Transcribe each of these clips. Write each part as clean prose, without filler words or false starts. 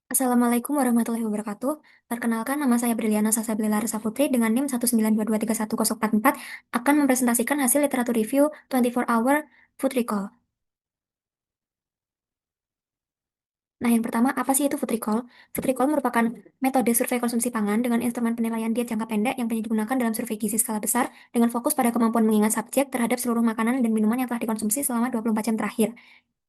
Assalamualaikum warahmatullahi wabarakatuh. Perkenalkan, nama saya Briliana Sasabila Resa Putri dengan NIM 192231044 akan mempresentasikan hasil literatur review 24 Hour Food Recall. Nah, yang pertama, apa sih itu food recall? Food recall merupakan metode survei konsumsi pangan dengan instrumen penilaian diet jangka pendek yang digunakan dalam survei gizi skala besar dengan fokus pada kemampuan mengingat subjek terhadap seluruh makanan dan minuman yang telah dikonsumsi selama 24 jam terakhir.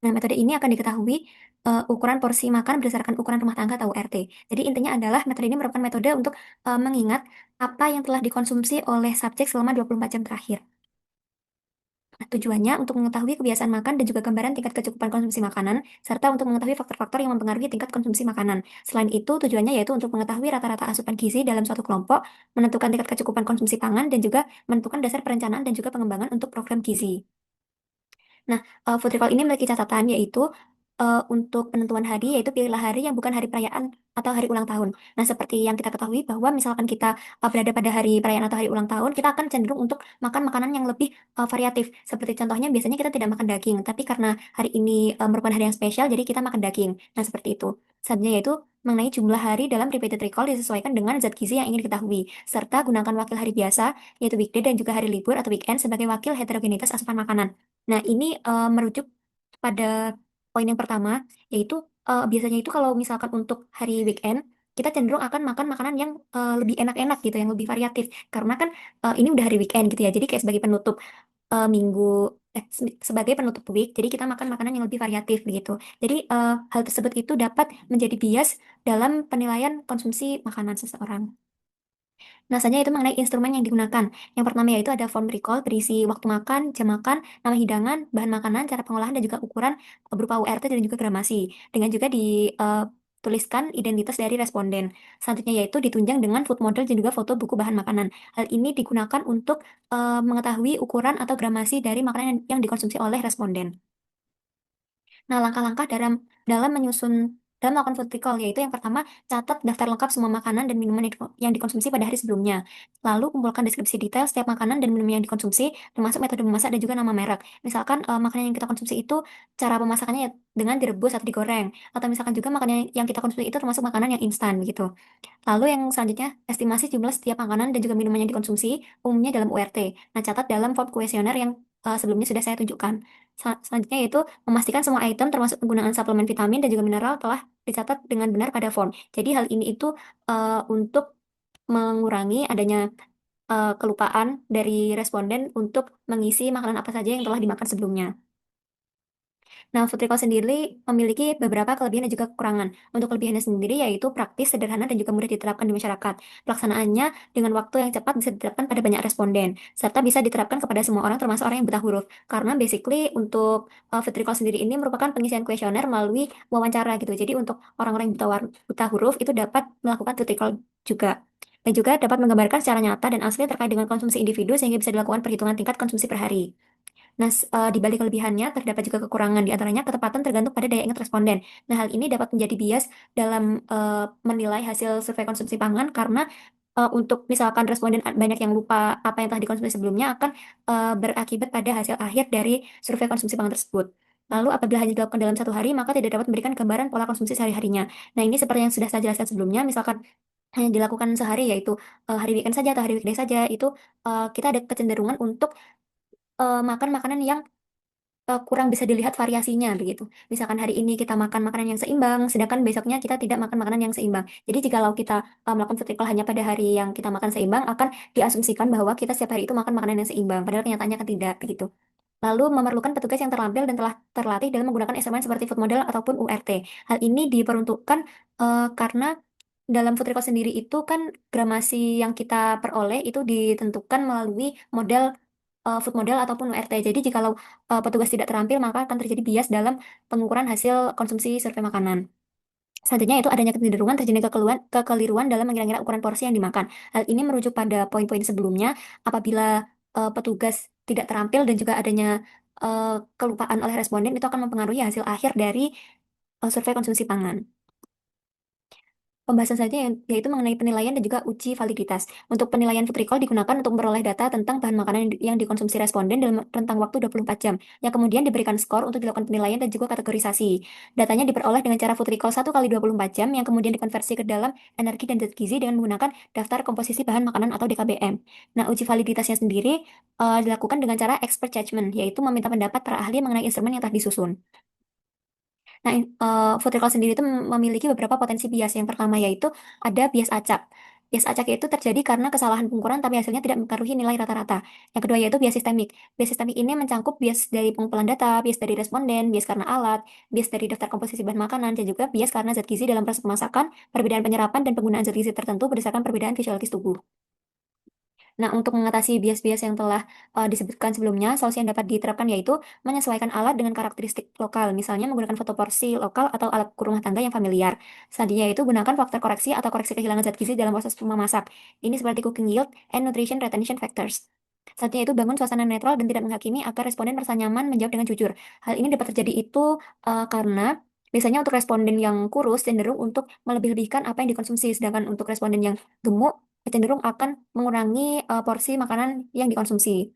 Nah, metode ini akan diketahui ukuran porsi makan berdasarkan ukuran rumah tangga atau URT. Jadi intinya adalah metode ini merupakan metode untuk mengingat apa yang telah dikonsumsi oleh subjek selama 24 jam terakhir. Nah, tujuannya untuk mengetahui kebiasaan makan dan juga gambaran tingkat kecukupan konsumsi makanan, serta untuk mengetahui faktor-faktor yang mempengaruhi tingkat konsumsi makanan. Selain itu, tujuannya yaitu untuk mengetahui rata-rata asupan gizi dalam suatu kelompok, menentukan tingkat kecukupan konsumsi pangan, dan juga menentukan dasar perencanaan dan juga pengembangan untuk program gizi. Nah, food recall ini memiliki catatan yaitu untuk penentuan hari, yaitu pilihlah hari yang bukan hari perayaan atau hari ulang tahun. Nah, seperti yang kita ketahui bahwa misalkan kita berada pada hari perayaan atau hari ulang tahun, kita akan cenderung untuk makan makanan yang lebih variatif. Seperti contohnya biasanya kita tidak makan daging, tapi karena hari ini merupakan hari yang spesial, jadi kita makan daging. Nah, seperti itu. Selanjutnya yaitu mengenai jumlah hari dalam repeated recall disesuaikan dengan zat gizi yang ingin diketahui, serta gunakan wakil hari biasa, yaitu weekday dan juga hari libur atau weekend sebagai wakil heterogenitas asupan makanan. Nah, ini merujuk pada poin yang pertama, yaitu biasanya itu kalau misalkan untuk hari weekend, kita cenderung akan makan makanan yang lebih enak-enak gitu, yang lebih variatif. Karena kan ini udah hari weekend gitu ya, jadi kayak sebagai penutup minggu, sebagai penutup week, jadi kita makan makanan yang lebih variatif begitu. Jadi hal tersebut itu dapat menjadi bias dalam penilaian konsumsi makanan seseorang. Nah, selanjutnya itu mengenai instrumen yang digunakan. Yang pertama yaitu ada form recall berisi waktu makan, jam makan, nama hidangan, bahan makanan, cara pengolahan, dan juga ukuran berupa URT dan juga gramasi. Dengan juga dituliskan identitas dari responden. Selanjutnya yaitu ditunjang dengan food model dan juga foto buku bahan makanan. Hal ini digunakan untuk mengetahui ukuran atau gramasi dari makanan yang dikonsumsi oleh responden. Nah, langkah-langkah dalam melakukan food recall yaitu yang pertama, catat daftar lengkap semua makanan dan minuman yang dikonsumsi pada hari sebelumnya. Lalu kumpulkan deskripsi detail setiap makanan dan minuman yang dikonsumsi, termasuk metode memasak dan juga nama merek. Misalkan makanan yang kita konsumsi itu cara pemasakannya ya dengan direbus atau digoreng, atau misalkan juga makanan yang kita konsumsi itu termasuk makanan yang instan gitu. Lalu yang selanjutnya, estimasi jumlah setiap makanan dan juga minuman yang dikonsumsi, umumnya dalam URT. Nah, catat dalam form kuesioner yang sebelumnya sudah saya tunjukkan. Selanjutnya yaitu memastikan semua item termasuk penggunaan suplemen vitamin dan juga mineral telah dicatat dengan benar pada form. Jadi hal ini itu untuk mengurangi adanya kelupaan dari responden untuk mengisi makanan apa saja yang telah dimakan sebelumnya. Nah, food recall sendiri memiliki beberapa kelebihan dan juga kekurangan. Untuk kelebihannya sendiri yaitu praktis, sederhana, dan juga mudah diterapkan di masyarakat. Pelaksanaannya dengan waktu yang cepat bisa diterapkan pada banyak responden, serta bisa diterapkan kepada semua orang termasuk orang yang buta huruf. Karena basically untuk food recall sendiri ini merupakan pengisian kuesioner melalui wawancara gitu. Jadi untuk orang-orang yang buta huruf itu dapat melakukan food recall juga. Dan juga dapat menggambarkan secara nyata dan asli terkait dengan konsumsi individu sehingga bisa dilakukan perhitungan tingkat konsumsi per hari. Nah, di balik kelebihannya terdapat juga kekurangan, di antaranya ketepatan tergantung pada daya ingat responden. Nah, hal ini dapat menjadi bias dalam menilai hasil survei konsumsi pangan karena untuk misalkan responden banyak yang lupa apa yang telah dikonsumsi sebelumnya akan berakibat pada hasil akhir dari survei konsumsi pangan tersebut. Lalu apabila hanya dilakukan dalam satu hari, maka tidak dapat memberikan gambaran pola konsumsi sehari-harinya. Nah, ini seperti yang sudah saya jelaskan sebelumnya, misalkan hanya dilakukan sehari, yaitu hari weekend saja atau hari weekday saja, itu kita ada kecenderungan untuk makan makanan yang kurang bisa dilihat variasinya begitu. Misalkan hari ini kita makan makanan yang seimbang, sedangkan besoknya kita tidak makan makanan yang seimbang. Jadi jikalau kita melakukan food recall hanya pada hari yang kita makan seimbang, akan diasumsikan bahwa kita setiap hari itu makan makanan yang seimbang, padahal kenyataannya kan tidak begitu. Lalu memerlukan petugas yang terampil dan telah terlatih dalam menggunakan instrumen seperti food model ataupun URT. Hal ini diperuntukkan karena dalam food recall sendiri itu kan gramasi yang kita peroleh itu ditentukan melalui model food model ataupun URT. Jadi jikalau petugas tidak terampil maka akan terjadi bias dalam pengukuran hasil konsumsi survei makanan. Selanjutnya itu adanya kecenderungan terjadi kekeliruan dalam mengira-ngira ukuran porsi yang dimakan. Hal ini merujuk pada poin-poin sebelumnya apabila petugas tidak terampil dan juga adanya kelupaan oleh responden, itu akan mempengaruhi hasil akhir dari survei konsumsi pangan. Pembahasan selanjutnya yaitu mengenai penilaian dan juga uji validitas. Untuk penilaian food recall digunakan untuk memperoleh data tentang bahan makanan yang dikonsumsi responden dalam rentang waktu 24 jam, yang kemudian diberikan skor untuk dilakukan penilaian dan juga kategorisasi. Datanya diperoleh dengan cara food recall 1 kali 24 jam, yang kemudian dikonversi ke dalam energi dan zat gizi dengan menggunakan daftar komposisi bahan makanan atau DKBM. Nah, uji validitasnya sendiri dilakukan dengan cara expert judgment, yaitu meminta pendapat para ahli mengenai instrumen yang telah disusun. Nah, food recall sendiri itu memiliki beberapa potensi bias. Yang pertama yaitu ada bias acak. Bias acak itu terjadi karena kesalahan pengukuran tapi hasilnya tidak mempengaruhi nilai rata-rata. Yang kedua yaitu bias sistemik. Bias sistemik ini mencangkup bias dari pengumpulan data, bias dari responden, bias karena alat, bias dari daftar komposisi bahan makanan, dan juga bias karena zat gizi dalam proses pemasakan, perbedaan penyerapan, dan penggunaan zat gizi tertentu berdasarkan perbedaan fisiologis tubuh. Nah, untuk mengatasi bias-bias yang telah disebutkan sebelumnya, solusi yang dapat diterapkan yaitu menyesuaikan alat dengan karakteristik lokal, misalnya menggunakan foto porsi lokal atau alat ukur rumah tangga yang familiar. Selanjutnya yaitu gunakan faktor koreksi atau koreksi kehilangan zat gizi dalam proses memasak. Ini seperti cooking yield and nutrition retention factors. Selanjutnya itu bangun suasana netral dan tidak menghakimi agar responden merasa nyaman menjawab dengan jujur. Hal ini dapat terjadi itu karena biasanya untuk responden yang kurus cenderung untuk melebih-lebihkan apa yang dikonsumsi, sedangkan untuk responden yang gemuk cenderung akan mengurangi porsi makanan yang dikonsumsi.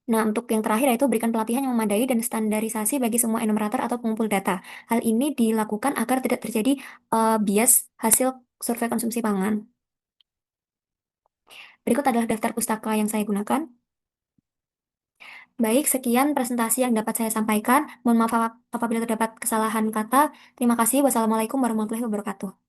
Nah, untuk yang terakhir yaitu berikan pelatihan yang memadai dan standarisasi bagi semua enumerator atau pengumpul data. Hal ini dilakukan agar tidak terjadi bias hasil survei konsumsi pangan. Berikut adalah daftar pustaka yang saya gunakan. Baik, sekian presentasi yang dapat saya sampaikan. Mohon maaf apabila terdapat kesalahan kata. Terima kasih. Wassalamualaikum warahmatullahi wabarakatuh.